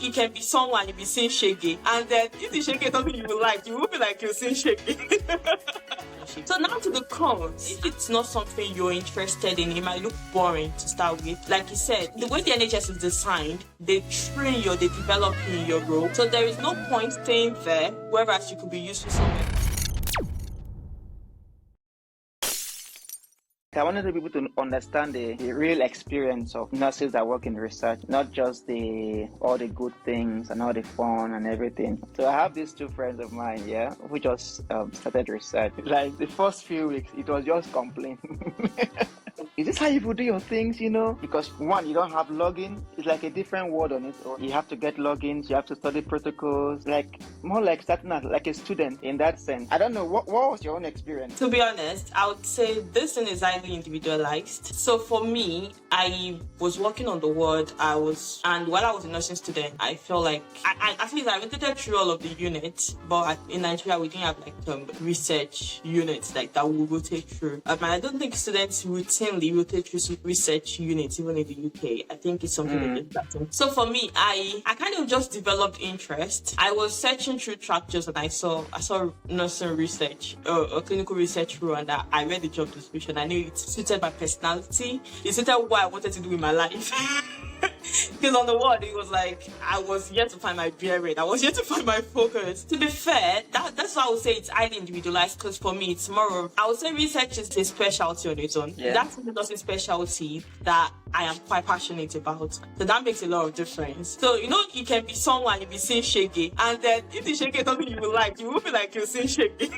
you can be someone, you be seeing shaggy, and then if the shaggy is something you will like, you will be like you're seeing shaggy. So now to the cons. If it's not something you're interested in, it might look boring to start with. Like you said, the way the NHS is designed, they train you, they develop you in your role. So there is no point staying there, whereas you could be useful somewhere. I wanted the people to understand the real experience of nurses that work in research, not just all the good things and all the fun and everything. So I have these two friends of mine, who just started research. Like the first few weeks, it was just complaining. Is this how you do your things, Because one, you don't have login. It's like a different word on its own. You have to get logins. You have to study protocols. Like more like starting out like a student in that sense. I don't know. What was your own experience? To be honest, I would say this thing is highly individualized. So for me, I was working on the ward. And while I was a nursing student, I felt like I rotated through all of the units. But in Nigeria, we didn't have like research units like that we rotate through. I don't think students routinely rotate through research units even in the UK. I think it's something that is happening. So for me, I kind of just developed interest. I was searching through tractors and I saw nursing research or clinical research role, and I read the job description. I knew it suited my personality. It suited what I wanted to do in my life. Because on the ward, it was like I was yet to find my bearing. I was yet to find my focus. To be fair, that's why I would say it's highly individualized. Because for me, it's more of, I would say research is a specialty on its own. Yeah. That's a specialty that I am quite passionate about. So that makes a lot of difference. So you can be someone, you be seeing shaggy, and then if the shaggy is something you will like, you will be like you're seeing shaggy.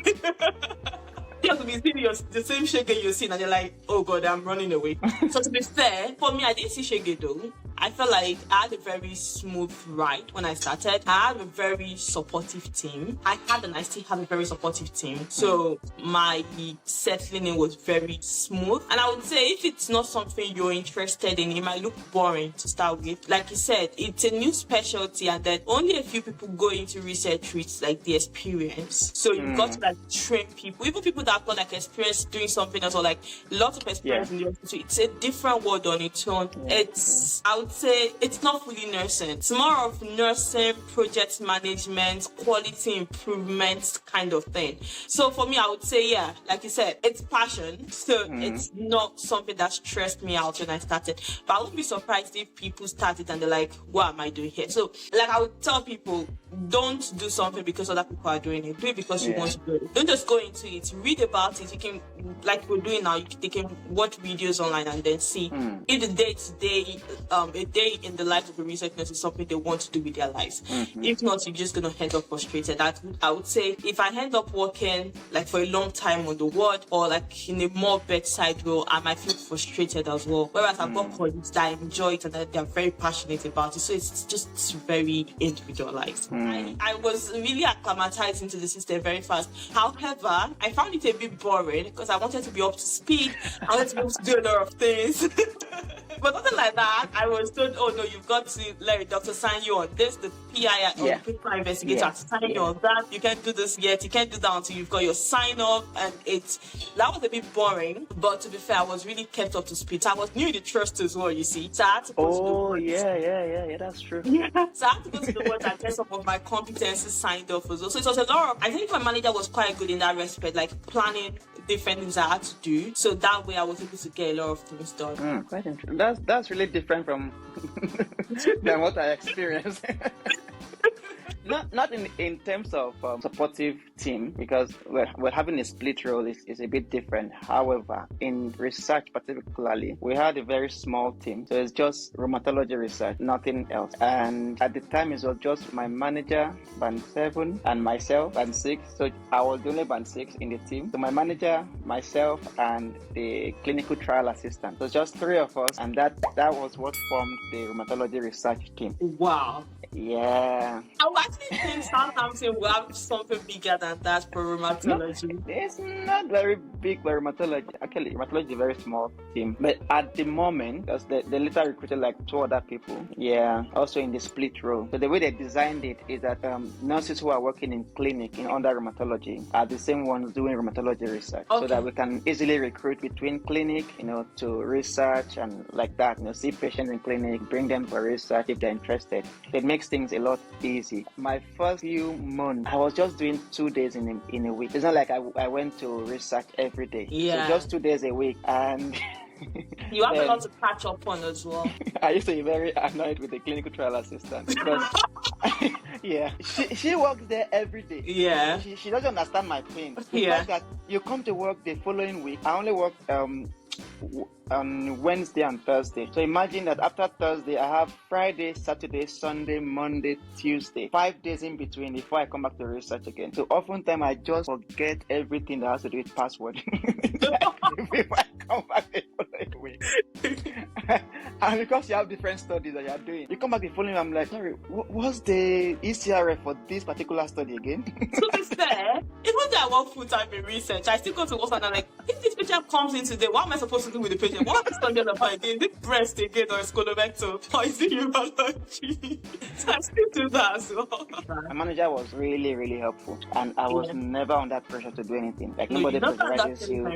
You have to be seeing the same shaggy you're seeing, and you're like, oh God, I'm running away. So to be fair, for me, I didn't see shaggy though. I felt like I had a very smooth ride when I started. I had a very supportive team. I still have a very supportive team. So my settling in was very smooth. And I would say if it's not something you're interested in, it might look boring to start with. Like you said, it's a new specialty, and then only a few people go into research with like the experience. So you've got to like train people, even people that have got like experience doing something else, or like lots of experience in the hospital. It's a different world on its own. I would say it's not fully nursing. It's more of nursing, project management, quality improvement kind of thing. So for me, I would say, like you said, it's passion. So it's not something that stressed me out when I started. But I wouldn't be surprised if people started and they're like, what am I doing here? So like I would tell people, don't do something because other people are doing it. Do it because you want to do it. Don't just go into it. Read about it. You can, like we're doing now, they can watch videos online and then see if the day-to-day, a day in the life of a research nurse is something they want to do with their lives. If not, you're just going to end up frustrated. I would say if I end up working like for a long time on the ward or like in a more bedside role, I might feel frustrated as well. Whereas I've got colleagues that enjoy it and that they're very passionate about it. So it's just very individualized. I was really acclimatized into the system very fast. However, I found it a bit boring because I wanted to be up to speed. I wanted to be able to do a lot of things. But nothing like that. I was told, oh no, you've got to let a doctor sign you on this, the PI or the principal investigator has to sign you on that. You can't do this yet, you can't do that until you've got your sign off. And that was a bit boring, but to be fair, I was really kept up to speed. I was new in the trust as well, you see. So I had to go to the yeah, that's true. So I had to go to the word and get some of my competencies signed off as well. So it was a lot of, I think my manager was quite good in that respect, like planning different things I had to do. So that way I was able to get a lot of things done. Quite interesting. That's really different from than what I experienced. Not in terms of supportive team, because we're having a split role is a bit different. However, in research particularly, we had a very small team. So it's just rheumatology research, nothing else. And at the time, it was just my manager, band 7, and myself, band 6. So I was the only band 6 in the team. So my manager, myself, and the clinical trial assistant. So just 3 of us, and that was what formed the rheumatology research team. Wow. Yeah. I was think Southampton will have something bigger than that for No, rheumatology. it's not very big for rheumatology. Actually, rheumatology is a very small team. But at the moment, because they later recruited like 2 other people. Yeah, also in the split role. So the way they designed it is that nurses who are working in clinic in under rheumatology are the same ones doing rheumatology research. So that we can easily recruit between clinic, to research and like that. See patients in clinic, bring them for research if they're interested. It makes things a lot easy. My first few months, I was just doing 2 days in a week. It's not like I went to research every day. Yeah. So just 2 days a week. And you have a lot to catch up on as well. I used to be very annoyed with the clinical trial assistant because yeah, she works there every day. Yeah. She doesn't understand my pain. The Yeah. fact that you come to work the following week, I only work on Wednesday and Thursday. So imagine that after Thursday, I have Friday, Saturday, Sunday, Monday, Tuesday, 5 days in between before I come back to research again. So oftentimes I just forget everything that has to do with password before I come back the following week. And because you have different studies that you are doing, you come back the following week, I'm like, sorry, what's the ECRF for this particular study again? To be fair, even though I work full time in research, I still go to work and I'm like, if this patient comes in today, what am I supposed to do with the patient? What am I studying about again? Is it breast again, or is colorectal, or is it urology? So I still do that as well. My manager was really, really helpful, and I was never under pressure to do anything. Like nobody pressurizes you.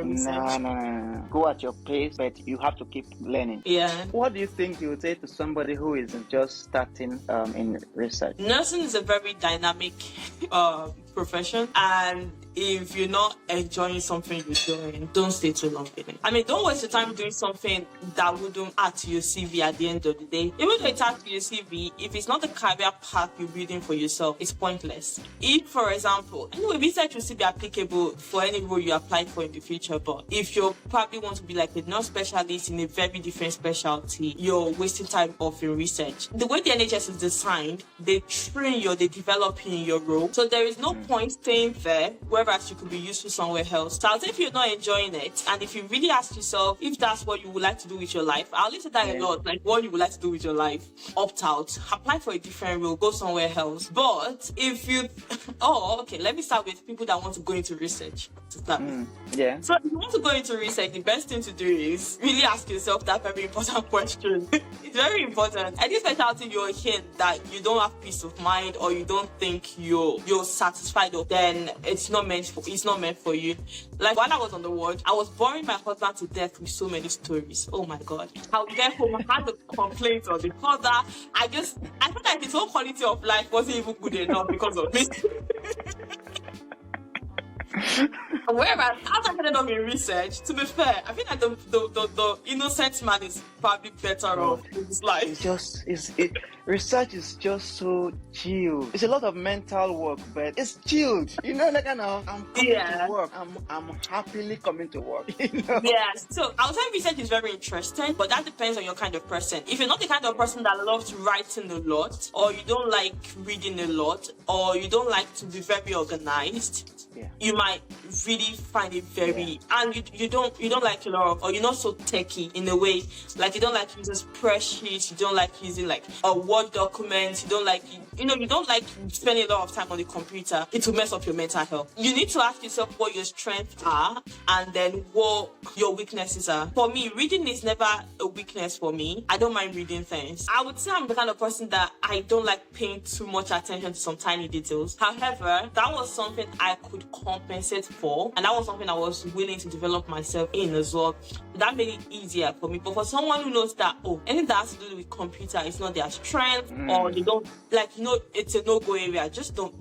No. Go at your pace, but you have to keep learning. Yeah. What do you think you would say to somebody who is just starting in research? Nursing is a very dynamic profession, and if you're not enjoying something you're doing, don't stay too long in it. I mean, don't waste your time doing something that wouldn't add to your CV at the end of the day. Even though it adds to your CV, if it's not the career path you're building for yourself, it's pointless. If, for example, anyway, research will still be applicable for any role you apply for in the future, but if you probably want to be like a nurse specialist in a very different specialty, you're wasting time off in research. The way the NHS is designed, they train you, they develop you in your role. So there is no point staying there, whereas you could be useful somewhere else. So I'll say if you're not enjoying it, and if you really ask yourself if that's what you would like to do with your life, I'll listen to that a lot, like what you would like to do with your life, opt out, apply for a different role, go somewhere else. But if you, let me start with people that want to go into research. Yeah. So if you want to go into research, the best thing to do is really ask yourself that very important question. It's very important. Any specialty you're in that you don't have peace of mind, or you don't think you're satisfied of, then it's not meant for you. Like when I was on the ward, I was boring my husband to death with so many stories. Oh my god. I would get home, I had the complaints on the father. I felt like his whole quality of life wasn't even good enough because of me. Whereas after I ended up in research, to be fair, I feel like the innocent man is probably better off in his life. Research is just so chilled. It's a lot of mental work, but it's chilled. I'm coming to work. I'm happily coming to work. Yes. So I would say research is very interesting, but that depends on your kind of person. If you're not the kind of person that loves writing a lot, or you don't like reading a lot, or you don't like to be very organized, you might really find it very, and you don't like a lot of, or you're not so techy in a way, like you don't like using spreadsheets, you don't like using like a Word document, you don't like spending a lot of time on the computer. It will mess up your mental health. You need to ask yourself what your strengths are, and then what your weaknesses are. For me, reading is never a weakness for me. I don't mind reading things. I would say I'm the kind of person that I don't like paying too much attention to some tiny details. However, that was something I could compensate for, and that was something I was willing to develop myself in as well. That made it easier for me. But for someone who knows that anything that has to do with computer is not their strength, or they don't it's a no-go area, just don't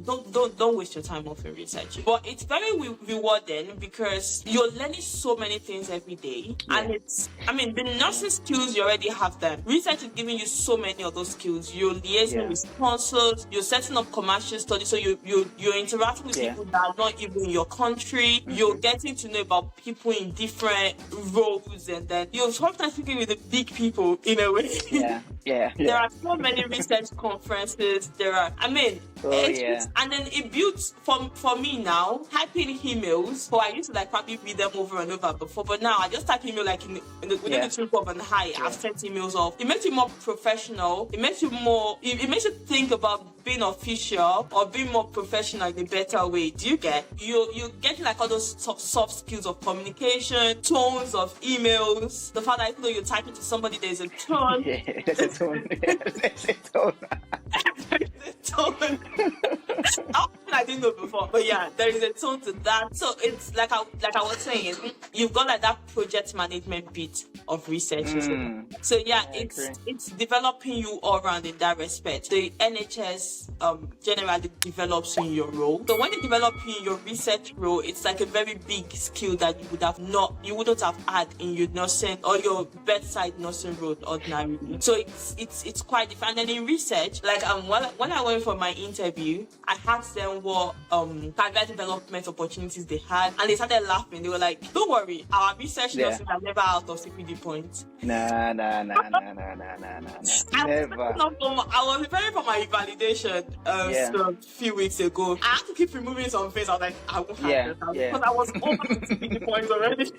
waste your time off in research. But it's very rewarding because you're learning so many things every day, and the nursing skills, you already have them. Research is giving you so many of those skills. You're liaising with sponsors, you're setting up commercial studies, so you're interacting with people that are not even in your country. You're getting to know about people in different roles, and then you're sometimes speaking with the big people in a way. Yeah. There are so many research conferences. Oh yeah. And then it builds for me now, typing emails. So I used to like probably read them over and over before, but now I just type email like within the twinkle of an eye. I've sent emails off. It makes you more professional. It makes you more. It makes you think about being official or being more professional in a better way. Do you get? You get like all those soft skills of communication, tones of emails. The fact that even though you're typing to somebody, there's a tone. Yeah, there's a tone. There's a tone. I didn't know before, but yeah, there is a tone to that. So it's like I was saying, you've got like that project management bit of research. So yeah, it's developing you all around in that respect. The NHS generally develops you in your role. So when they develop you in your research role, it's like a very big skill that you wouldn't have had in your nursing or your bedside nursing role ordinarily. So it's quite different. And then in research, like when I went for my interview, I asked them what career development opportunities they had, and they started laughing. They were like, "Don't worry, our research nurses are never out of CPD points." Nah. Never. I was preparing for my validation a few weeks ago. I had to keep removing some things. I was like, I won't have this because I was over the CPD points already.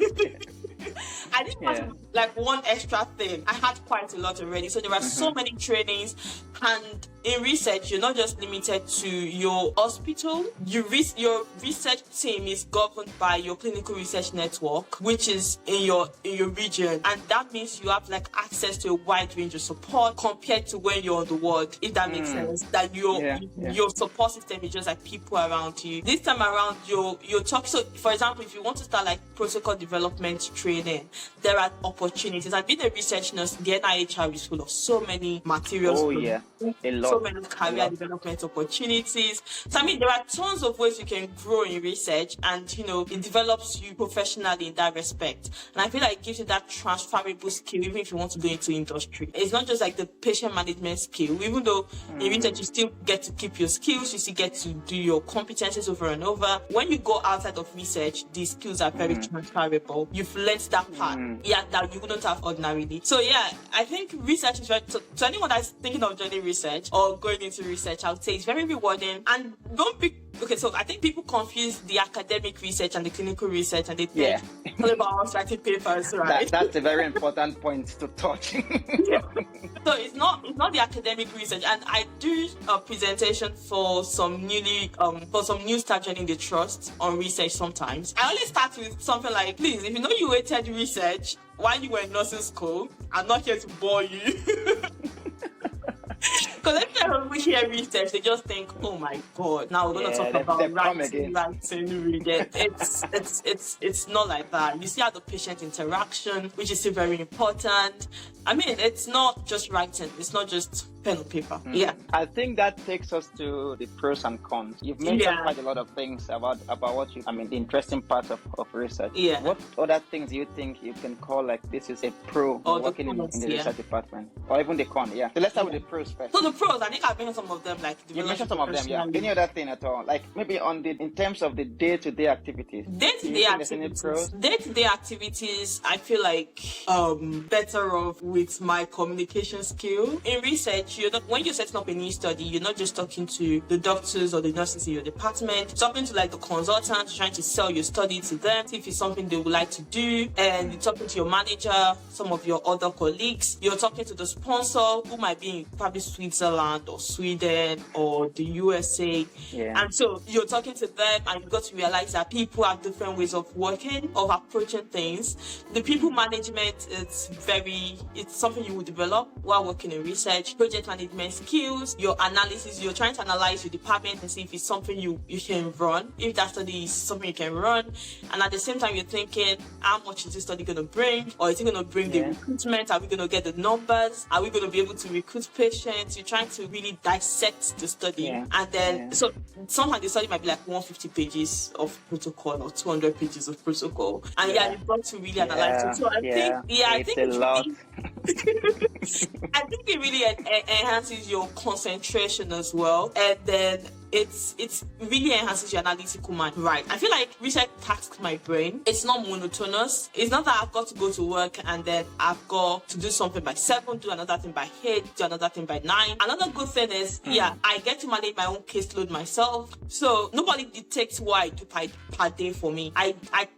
I didn't have like one extra thing. I had quite a lot already. So there were so many trainings, and in research, you're not just limited to your hospital. Your research team is governed by your clinical research network, which is in your region, and that means you have like access to a wide range of support compared to when you're on the ward. If that makes sense, that your support system is just like people around you. This time around, you're talking. So, for example, if you want to start like protocol development training, there are opportunities. And being a research nurse, the NIHR is full of so many materials. Oh yeah, a lot. So many career development opportunities. So I mean, there are tons of ways you can grow in research, and it develops you professionally in that respect. And I feel like it gives you that transferable skill, even if you want to go into industry. It's not just like the patient management skill. Even though in research you still get to keep your skills, you still get to do your competencies over and over. When you go outside of research, these skills are very transferable. You've learned that part, that you wouldn't have ordinarily. So yeah, I think research is very. So anyone that's thinking of joining research or going into research, I would say it's very rewarding. And don't be okay. So I think people confuse the academic research and the clinical research, and they think all about writing papers, right? That's a very important point to touch. So it's not the academic research, and I do a presentation for some new staff joining the trust on research. Sometimes I always start with something like, please, if you know you hated research while you were in nursing school, I'm not here to bore you. Because every time we hear research, they just think, "Oh my God, now we're gonna talk about writing, reading." It's not like that. You see how the patient interaction, which is still very important. I mean, it's not just writing. It's not just pen and paper. Yeah. I think that takes us to the pros and cons. You've mentioned quite a lot of things about what the interesting part of research. Yeah. What other things do you think you can call like this is a pro working in the research department, or even the con? Yeah. So let's start with the pros first. So the pros, I think I've mentioned some of them. Like you mentioned some of them. Yeah. Any other thing at all? Like maybe in terms of the day-to-day activities. Day-to-day activities, I feel like better off with my communication skill. In research, when you're setting up a new study, you're not just talking to the doctors or the nurses in your department. You're talking to like the consultants, trying to sell your study to them, see if it's something they would like to do. And you're talking to your manager, some of your other colleagues. You're talking to the sponsor, who might be in probably Switzerland or Sweden or the USA. Yeah. And so you're talking to them, and you've got to realize that people have different ways of working, of approaching things. The people management, it's something you will develop while working in research. Project management skills, your analysis, you're trying to analyze your department and see if it's something you can run, if that study is something you can run. And at the same time, you're thinking, how much is this study going to bring? Or is it going to bring the recruitment? Are we going to get the numbers? Are we going to be able to recruit patients? You're trying to really dissect the study. And then, so sometimes the study might be like 150 pages of protocol or 200 pages of protocol. And you've got to really analyze it. So I think it's a lot. I think it really enhances your concentration as well. And then it's really enhances your analytical mind. Right. I feel like research tasks my brain. It's not monotonous. It's not that I've got to go to work and then I've got to do something by 7, do another thing by 8, do another thing by 9. Another good thing is, I get to manage my own caseload myself. So nobody dictates what I do per day for me. I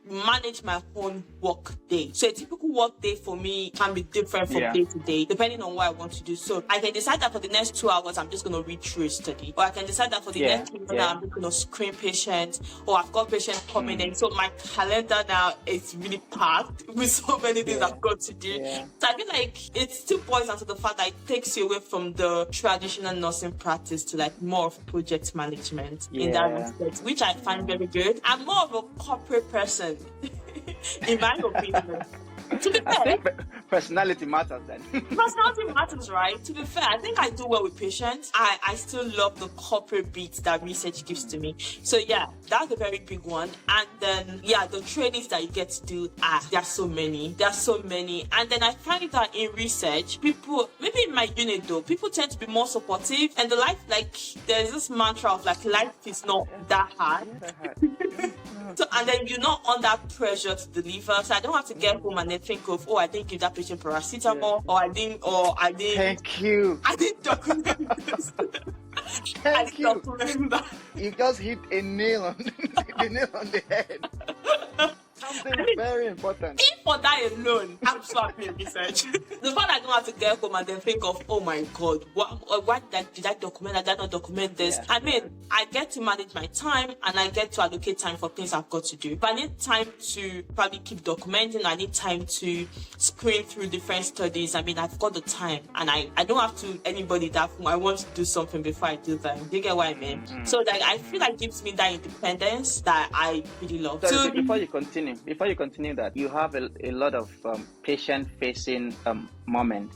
manage my own work day. So a typical work day for me can be different from day to day, depending on what I want to do. So I can decide that for the next 2 hours, I'm just going to read through a study. Or I can decide that for the next 2 hours, I'm just going to screen patients, or I've got patients coming in. So my calendar now is really packed with so many things I've got to do. So I feel like it still boils down to the fact that it takes you away from the traditional nursing practice to like more of project management in that respect, which I find very good. I'm more of a corporate person, in my opinion. To be fair, I think personality matters then. Personality matters, right? To be fair, I think I do well with patients. I still love the corporate beats that research gives to me. So yeah, that's a very big one. And then the trainings that you get to do, there are so many. And then I find that in research, people, maybe in my unit though, people tend to be more supportive. And the life, like, there's this mantra of like, life is not that hard. So, and then you're not under pressure to deliver. So I don't have to get home and then think of, I didn't give that patient paracetamol, or I didn't. Thank you. I didn't document this. Thank you. You just hit a nail on the head. Something very important. If for that alone, I'm so happy in research. The fact I don't have to get home and then think of, oh my God, why did I document? I did not document this. I mean, I get to manage my time and I get to allocate time for things I've got to do. If I need time to probably keep documenting, I need time to screen through different studies. I mean, I've got the time and I don't have to anybody that I want to do something before I do that. Do you get what I mean? So like, I feel like it gives me that independence that I really love. So before you continue that, you have a lot of patient-facing moment.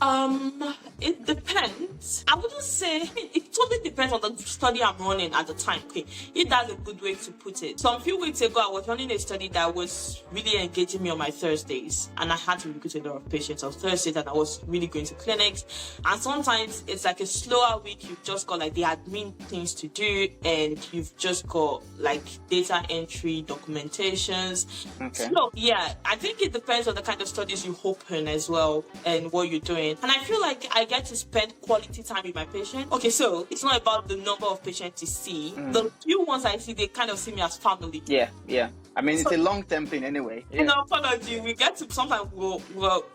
It depends. I wouldn't say, it totally depends on the study I'm running at the time. Okay, if that's a good way to put it. Some few weeks ago, I was running a study that was really engaging me on my Thursdays, and I had to recruit a lot of patients on Thursdays, and I was really going to clinics. And sometimes it's like a slower week. You've just got like the admin things to do, and you've just got like data entry, documentations. Okay. So yeah, I think it depends on the kind of studies you open as well and what you're doing. And I feel like I get to spend quality time with my patient. Okay, so it's not about the number of patients you see. The few ones I see, they kind of see me as family. Yeah. I mean, it's a long-term thing anyway. You know, apology. We get to sometimes we'll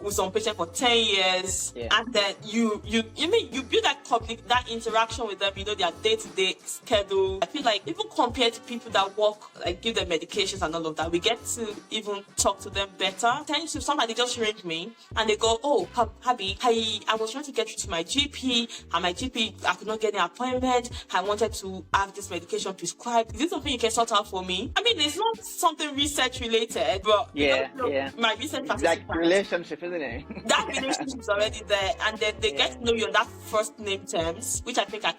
with some patient for 10 years, and then you build that interaction with them. You know, their day-to-day schedule. I feel like even compared to people that work, like give them medications and all of that, we get to even talk to them better. Tends to somebody just ring me and they go, "Oh, Habi, I was trying to get through to my GP, and my GP, I could not get an appointment. I wanted to have this medication prescribed. Is this something you can sort out for me?" I mean, it's not something research related, but my research it's like relationship, isn't it? That relationship is already there, and then they get to know you on that first name terms, which I think I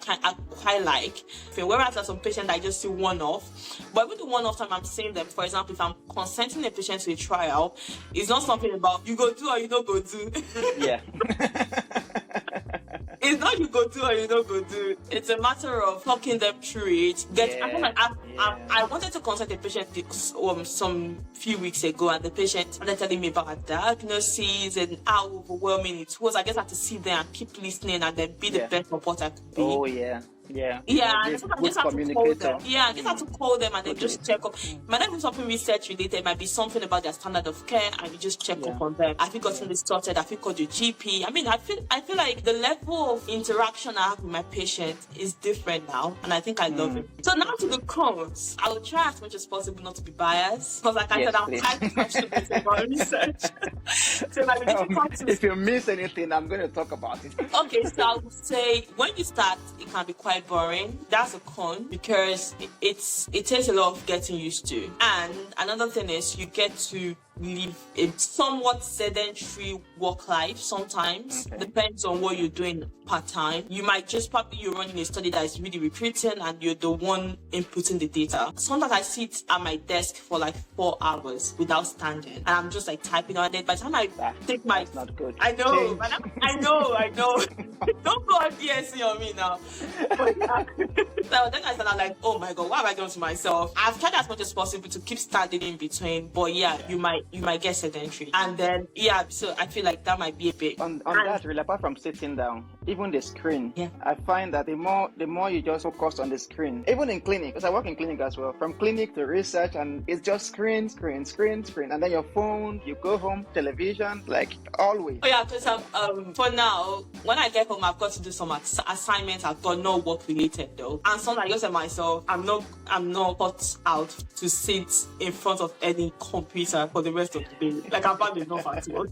quite like. Whereas there's some patients I just see one-off, but with the one-off time I'm seeing them, for example, if I'm consenting a patient to a trial, it's not something about you go do or you don't go do. Yeah. It's not you go do or you don't go do. It's a matter of talking them through it. I wanted to consult a patient some few weeks ago, and the patient started telling me about her diagnosis and how overwhelming it was. I just had to sit there and keep listening and then be the best support I could be. Oh yeah. Yeah. And just have to call them. Yeah, just have to call them and then just check up. Might not be something research related, it might be something about their standard of care, and you just check up on them. Have you gotten this sorted? Have you called your GP? I mean, I feel like the level of interaction I have with my patient is different now, and I think I love it. So now to the cons. I will try as much as possible not to be biased, because like I said, I'm quite passionate about research. So like, if you miss anything, I'm going to talk about it. Okay, so I would say when you start, it can be quite boring. That's a con, because it takes a lot of getting used to. And another thing is you get to live a somewhat sedentary work life sometimes. Okay. Depends on what you're doing part-time. You might just probably you're running a study that is really recruiting and you're the one inputting the data. Sometimes I sit at my desk for like 4 hours without standing and I'm just like typing on it. By the time I take my... That's not good. I know, Change. I know. Don't go on DSC on me now. But, so then I started like, oh my god, what have I done to myself? I've tried as much as possible to keep standing in between, but you might get sedentary. And then so I feel like that might be a bit on that, really, apart from sitting down, even the screen. Yeah. I find that the more you just focus on the screen, even in clinic, because I work in clinic as well, from clinic to research, and it's just screen, and then your phone, you go home, television, like always. Oh yeah, because for now, when I get home, I've got to do some assignments. I've got no work related though, and sometimes I just say myself, I'm not put out to sit in front of any computer for the rest of the day. Like I've had enough at work.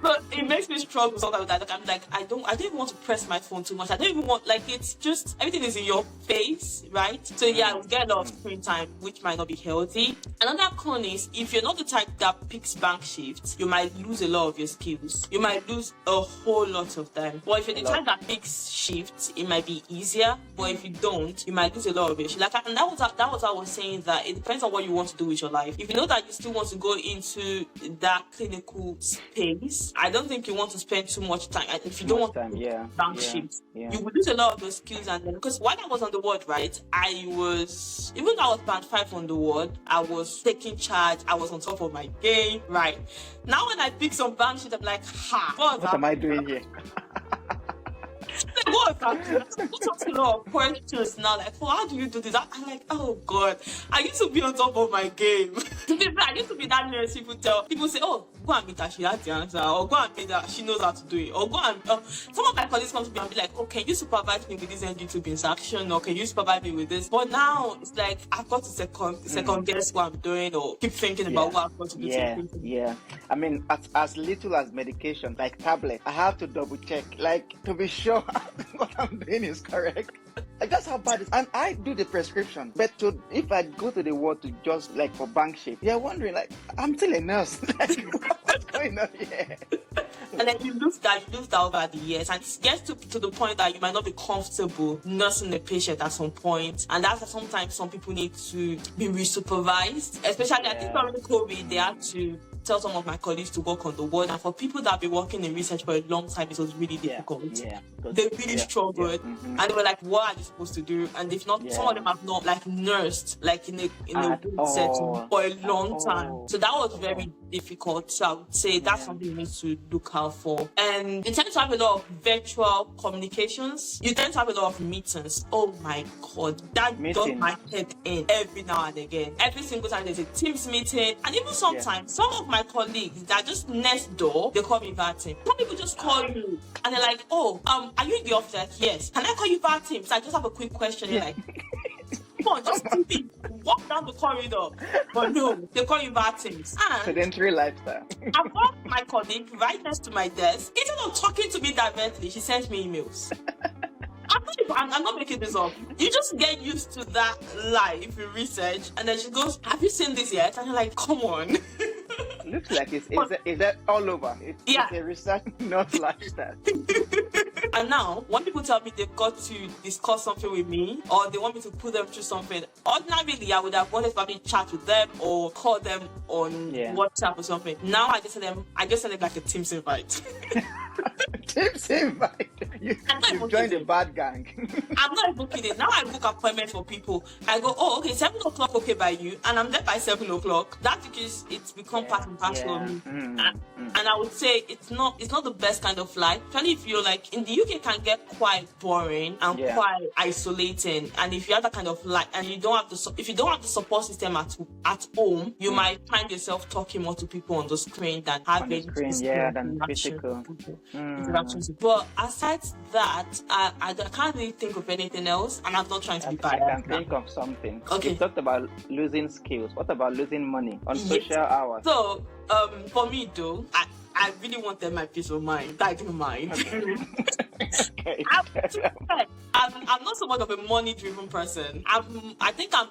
But it makes me struggle sometimes. Like I'm like I don't even want to press my phone too much. I don't even want, like, it's just everything is in your face, right? So yeah, we get a lot of screen time, which might not be healthy. Another con is if you're not the type that picks bank shifts, you might lose a lot of your skills. You might lose a whole lot of them. But if you're the type that picks shifts, it might be easier. But if you don't, you might lose a lot of it. Like, and that was what I was saying, that it depends on what you want to do with your life. If you know that you still want to go into that clinical space, I don't think you want to spend too much time. And if you don't want to bank shifts, you would lose a lot of those skills. And then, because while I was on the ward, right, even though I was band 5 on the ward, I was taking charge. I was on top of my game, right? Now when I pick some bank shifts, I'm like, what am I doing here? What? I'm asking a lot of questions now. Like, how do you do this? I'm like, oh god, I used to be on top of my game. I used to be that nurse people say, oh, go and meet her, she has the answer, or go and meet her, she knows how to do it, or go and some of my colleagues come to me and be like, oh, can you supervise me with this YouTube instruction, or can you supervise me with this? But now it's like I've got to second guess what I'm doing, or keep thinking about what I've got to do. I mean, as little as medication, like tablet, I have to double check, like, to be sure what I'm doing is correct. Like, that's how bad it is. And I do the prescription, but if I go to the ward to just like for bank shift, you're wondering, like, I'm still a nurse. Like, what's going on here? And then you lose that over the years, and it gets to the point that you might not be comfortable nursing the patient at some point, and that's why sometimes some people need to be resupervised, especially I think during COVID they had to tell some of my colleagues to work on the ward, and for people that have been working in research for a long time, it was really difficult. They really struggled, and they were like, what are they supposed to do? And if not, some of them have not like nursed like in a good setting for a long time, so that was very difficult. So I would say that's something you need to look out for. And you tend to have a lot of virtual communications. You tend to have a lot of meetings. Oh my god, that does my head in every now and again. Every single time there's a Teams meeting, and even sometimes some of my colleagues that are just next door, they call me via Teams. Some people just call you and they're like, oh, are you in the office? Like, yes. Can I call you via Teams? I just have a quick question. You're like, come on, just walk down the corridor. But no, they call you via Teams. And sedentary lifestyle. I've got my colleague right next to my desk. Instead of talking to me directly, she sends me emails. I'm not making this up. You just get used to that life in research, and then she goes, have you seen this yet? And you're like, come on. Looks like is that all over? It's a research, not lifestyle. And now, when people tell me they've got to discuss something with me, or they want me to put them through something, ordinarily I would have wanted to probably chat with them or call them on WhatsApp or something. Now I just send them like a Teams invite. Teams invite. You've joined a bad gang. I'm not even kidding. Now I book appointments for people. I go, oh, okay, 7 o'clock, okay by you, and I'm there by 7 o'clock. That's because it's become part and parcel of me. And I would say it's not the best kind of life. Especially if you're like in the UK, it can get quite boring and quite isolating. And if you have that kind of life, and if you don't have the support system at home, you might find yourself talking more to people on the screen than having than physical interactions. But aside that, I can't really think of anything else, and I'm not trying to be bad. I can think of something. Okay. You talked about losing skills. What about losing money on social hours? So, for me though, I really wanted my peace of mind. I didn't mind. Okay. I'm, to be fair, I'm not so much of a money-driven person. I think I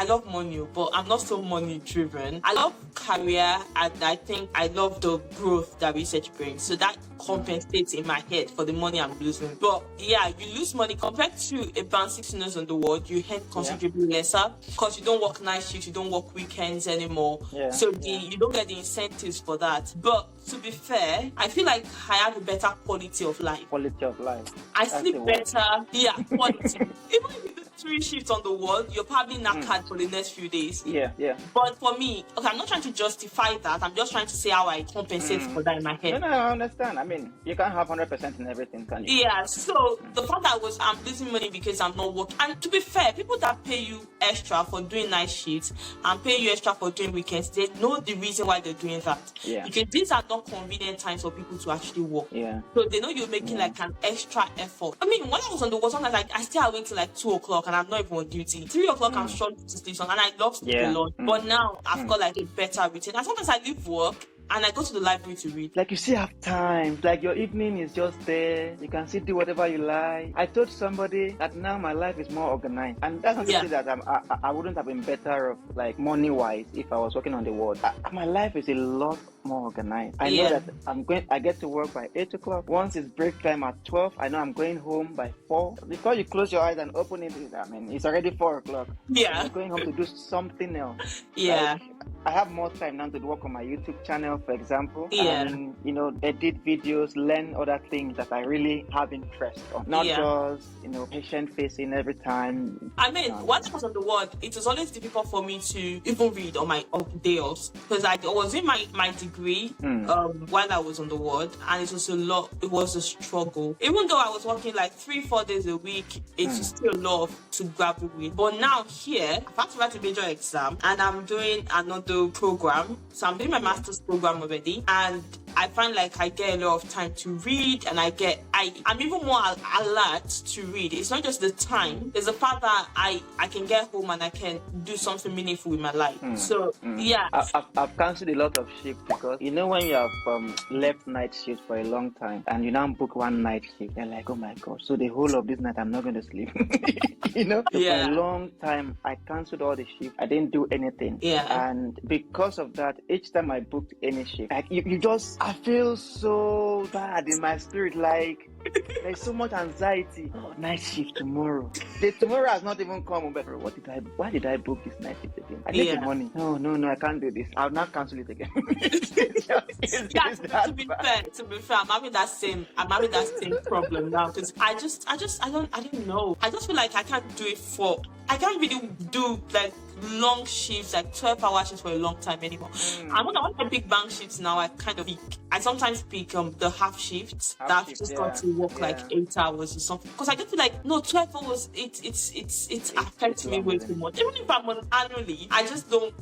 love money, but I'm not so money-driven. I love career, and I think I love the growth that research brings. So that compensates in my head for the money I'm losing. But yeah, you lose money compared to a band 6 nurse on the ward. You earn considerably lesser because you don't work night shifts, you don't work weekends anymore. Yeah, So you don't get the incentives for that. But to be fair, I feel like I have a better quality of life. Quality of life. I That's the sleep word. better. Yeah, quality. Even if you do 3 shifts on the ward, you're probably knackered for the next few days. Yeah. But for me, okay, I'm not trying to justify that. I'm just trying to say how I compensate for that in my head. No, I understand. I mean, you can't have 100% in everything, can you? Yeah, so the fact that I'm losing money because I'm not working. And to be fair, people that pay you extra for doing night shifts and pay you extra for doing weekends, they know the reason why they're doing that. Yeah. Because these are not convenient times for people to actually work. Yeah. So they know you're making like an extra effort. I mean, when I was on the work, sometimes I stay awake till like 2 o'clock and I'm not even on duty. 3 o'clock I'm struggling to sleep, and I love sleep a lot. But now I've got like a better routine. And sometimes I leave work and I go to the library to read. Like you still have time. Like your evening is just there. You can still do whatever you like. I told somebody that now my life is more organized, and that's not to say that I wouldn't have been better of like money wise if I was working on the ward. My life is a lot more organized. I know that I get to work by 8 o'clock. Once it's break time at 12, I know I'm going home by 4. Before you close your eyes and open it, I mean, it's already 4 o'clock. Yeah. I'm going home to do something else. Yeah. Like, I have more time now to work on my YouTube channel, for example. Yeah. And, edit videos, learn other things that I really have interest on. Not just, patient facing every time. I mean, when I was on the ward, it was always difficult for me to even read on my day offs because I was in my degree while I was on the ward, and it was a struggle. Even though I was working like 3-4 days a week, it was still a lot to grapple with. But now here, I've had to write a major exam and I'm doing another program. So I'm doing my master's program already, and I find like I get a lot of time to read, and I'm even more alert to read. It's not just the time, it's the fact that I can get home and I can do something meaningful with my life. So yeah, I've cancelled a lot of shifts because when you have left night shift for a long time and you now book one night shift, you're like, oh my god, so the whole of this night I'm not going to sleep. So for a long time I cancelled all the shifts. I didn't do anything. And because of that, each time I booked any shift, like I feel so bad in my spirit, like there's so much anxiety. Oh, night shift tomorrow. The tomorrow has not even come. But why did I book this night shift again? I need the money. No, I can't do this. I'll not cancel it again. To be fair, I'm having that same problem now because I don't know. I just feel like I can't really do like long shifts, like 12-hour shifts for a long time anymore. And when I want to pick bank shifts now, I sometimes pick the half shifts that I've just got to work like 8 hours or something. Because I just feel like 12 hours it's affecting me way too much. Even if I'm on annual leave, I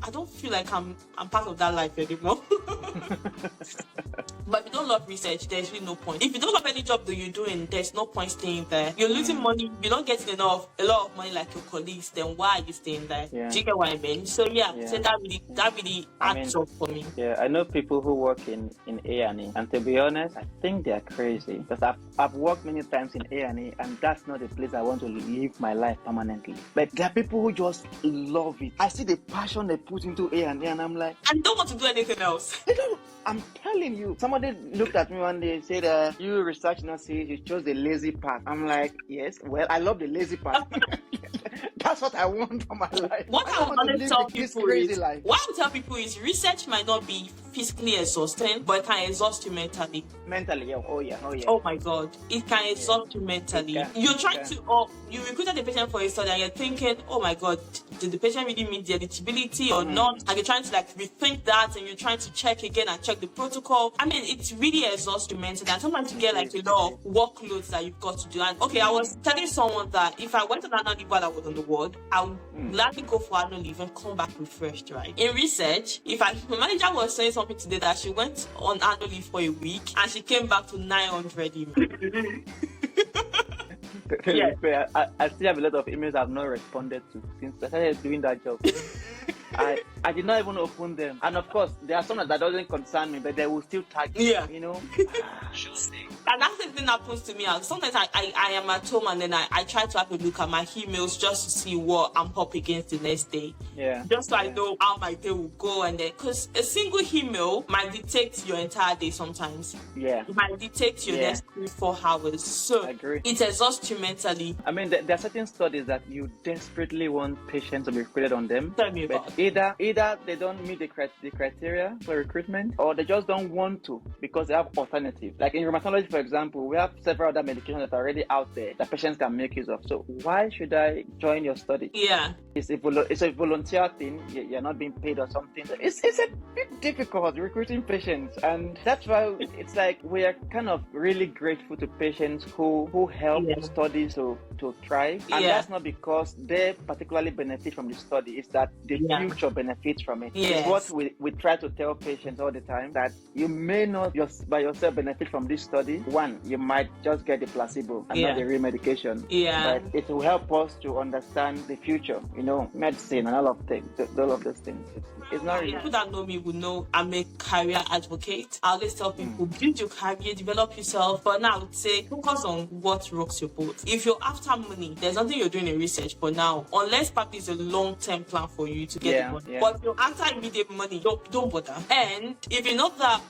don't feel like I'm part of that life anymore. But if you don't love research, there's really no point. If you don't love any job that you're doing, there's no point staying there. You're losing money, you're not getting a lot of money like your colleagues, then why are you staying there? Do you get what I mean? So so that really adds up for me. Yeah, I know people who work in A&E, and to be honest, I think they're crazy because I've worked many times in A&E, and that's not the place I want to live my life permanently. But there are people who just love it. I see the passion they put into A&E, and I'm like, I don't want to do anything else. I'm telling you. Somebody looked at me one day and said, you research nurses, you chose the lazy path. I'm like, yes, well, I love the lazy path. That's what I want for my life. What I want to tell people is research might not be physically exhausting, but it can exhaust you mentally. Mentally, oh yeah. Oh my god, it can exhaust you mentally. You're trying to, you recruited the patient for a study and you're thinking, oh my god, did the patient really meet the eligibility or not? And you're trying to like rethink that, and you're trying to check again and check the protocol. I mean, it's really exhausts you mentally, and sometimes you get like a lot of workloads that you've got to do. And I was telling someone that if I went on annual leave while I was on the ward, I would gladly go for annual leave and come back refreshed, right? In research, my manager was saying something today that she went on annual leave for a week and she came back to 900 emails. Yeah. I still have a lot of emails I've not responded to since I started doing that job. I did not even open them. And of course, there are some that doesn't concern me, but they will still tag me, Yeah. you know. And that's the thing that happens to me. Sometimes I am at home and then I try to have a look at my emails just to see what I'm up against the next day. Yeah. Just so I know how my day will go. And then, because a single email might dictate your entire day sometimes. Yeah. It might dictate your next 3-4 hours. So I agree. it exhausts you mentally. I mean, there are certain studies that you desperately want patients to be recruited on them. Tell me But about it. either they don't meet the criteria for recruitment, or they just don't want to because they have alternatives. Like in rheumatology, for example, we have several other medications that are already out there that patients can make use of. So why should I join your study? Yeah. It's a volunteer thing. You're not being paid or something. It's a bit difficult recruiting patients, and that's why it's like we are kind of really grateful to patients who help studies to thrive. And that's not because they particularly benefit from the study. It's that the future benefits from it. Yes. It's what we try to tell patients all the time, that you may not by yourself benefit from this study. One, you might just get the placebo and not the real medication. Yeah. But it will help us to understand the future, medicine and all of those things. It's not really. People that know me will know I'm a career advocate. I always tell people, build your career, develop yourself. But now I would say focus on what rocks your boat. If you're after money, there's nothing you're doing in research for now, unless probably it's a long-term plan for you to get the money. Yeah. But if you're after immediate money, don't bother. And if you're not that,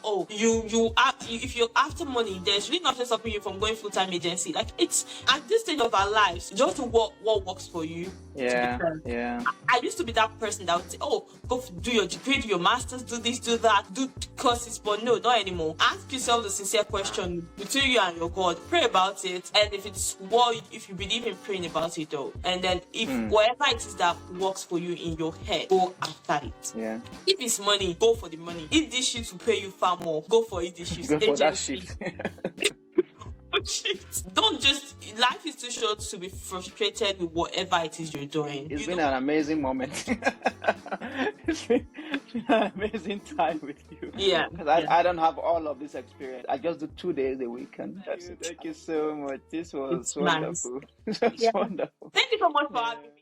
if you're after money, there's really nothing stopping you from going full-time agency. Like, it's at this stage of our lives, just do what works for you. Yeah. I used to be that person that would say, go do your degree, do your masters, do this, do that, do courses. But no, not anymore. Ask yourself the sincere question between you and your God. Pray about it, and if you believe in praying about it, though, and then if whatever it is that works for you in your head, go after it. Yeah. If it's money, go for the money. If this shit will pay you far more, go for it. This shit. Go for that shit. Don't just, life is too short to be frustrated with whatever it is you're doing. It's been an amazing moment. It's been an amazing time with you. Yeah. Because I don't have all of this experience. I just do 2 days a week, and that's it. Thank you so much. This was wonderful. Nice. Wonderful. Thank you so much for having me.